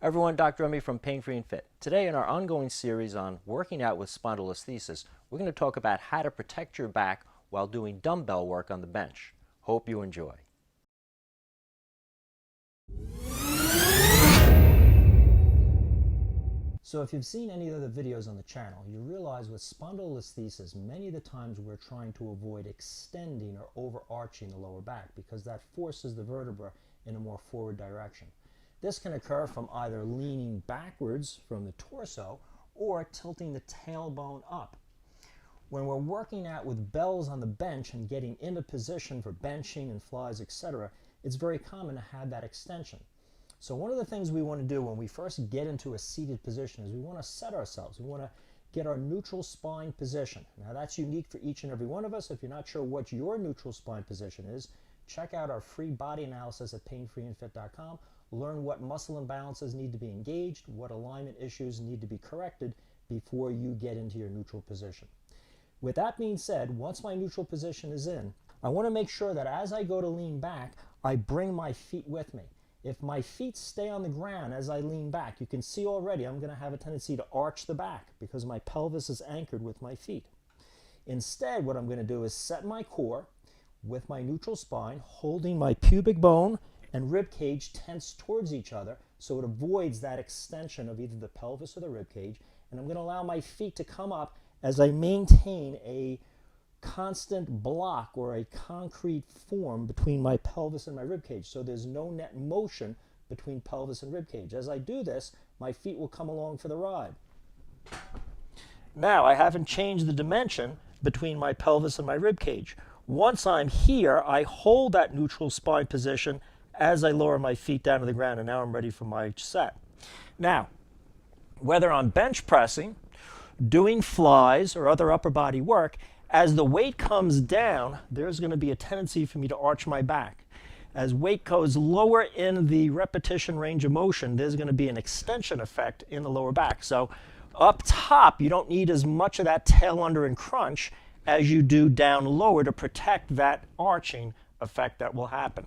Everyone, Dr. Remy from Pain Free and Fit. Today in our ongoing series on working out with spondylolisthesis, we're going to talk about how to protect your back while doing dumbbell work on the bench. Hope you enjoy. So if you've seen any of the videos on the channel, you realize with spondylolisthesis, many of the times we're trying to avoid extending or overarching the lower back because that forces the vertebra in a more forward direction. This can occur from either leaning backwards from the torso or tilting the tailbone up. When we're working out with bells on the bench and getting into position for benching and flies, etc., it's very common to have that extension. So one of the things we want to do when we first get into a seated position is we want to set ourselves. We want to get our neutral spine position. Now that's unique for each and every one of us. If you're not sure what your neutral spine position is, check out our free body analysis at painfreeandfit.com. Learn what muscle imbalances need to be engaged, what alignment issues need to be corrected before you get into your neutral position. With that being said, once my neutral position is in, I want to make sure that as I go to lean back, I bring my feet with me. If my feet stay on the ground as I lean back, you can see already I'm going to have a tendency to arch the back because my pelvis is anchored with my feet. Instead, what I'm going to do is set my core with my neutral spine, holding my pubic bone and rib cage tense towards each other so it avoids that extension of either the pelvis or the rib cage. And I'm going to allow my feet to come up as I maintain a constant block or a concrete form between my pelvis and my rib cage. So there's no net motion between pelvis and rib cage. As I do this, my feet will come along for the ride. Now I haven't changed the dimension between my pelvis and my rib cage. Once I'm here, I hold that neutral spine position as I lower my feet down to the ground, and now I'm ready for my set. Now, whether I'm bench pressing, doing flies, or other upper body work, as the weight comes down, there's going to be a tendency for me to arch my back. As weight goes lower in the repetition range of motion, there's going to be an extension effect in the lower back. So up top, you don't need as much of that tail under and crunch as you do down lower to protect that arching effect that will happen.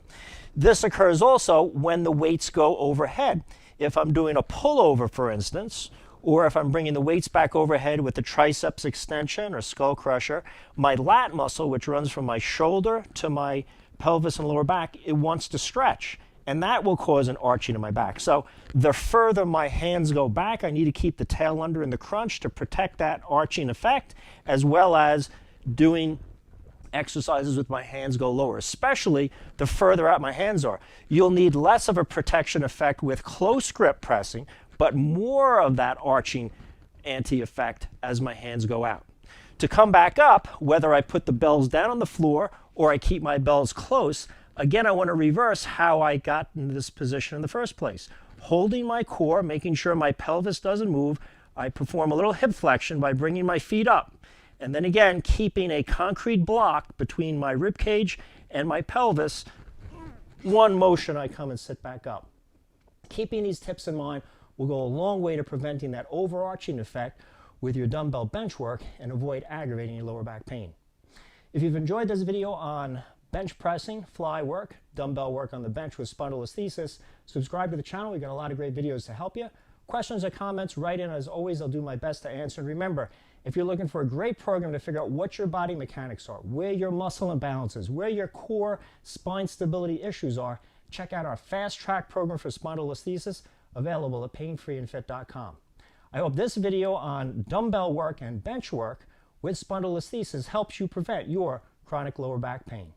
This occurs also when the weights go overhead. If I'm doing a pullover, for instance, or if I'm bringing the weights back overhead with the triceps extension or skull crusher, my lat muscle, which runs from my shoulder to my pelvis and lower back, it wants to stretch, and that will cause an arching of my back. So the further my hands go back, I need to keep the tail under in the crunch to protect that arching effect, as well as doing exercises with my hands go lower, especially the further out my hands are. You'll need less of a protection effect with close grip pressing, but more of that arching anti-effect as my hands go out. To come back up, whether I put the bells down on the floor or I keep my bells close, again I want to reverse how I got into this position in the first place. Holding my core, making sure my pelvis doesn't move, I perform a little hip flexion by bringing my feet up. And then again, keeping a concrete block between my rib cage and my pelvis. One motion, I come and sit back up. Keeping these tips in mind will go a long way to preventing that overarching effect with your dumbbell bench work and avoid aggravating your lower back pain. If you've enjoyed this video on bench pressing, fly work, dumbbell work on the bench with spondylolisthesis, subscribe to the channel. We've got a lot of great videos to help you. Questions or comments, write in. As always, I'll do my best to answer. And remember, if you're looking for a great program to figure out what your body mechanics are, where your muscle imbalances, where your core spine stability issues are, check out our fast track program for spondylolisthesis, available at painfreeandfit.com. I hope this video on dumbbell work and bench work with spondylolisthesis helps you prevent your chronic lower back pain.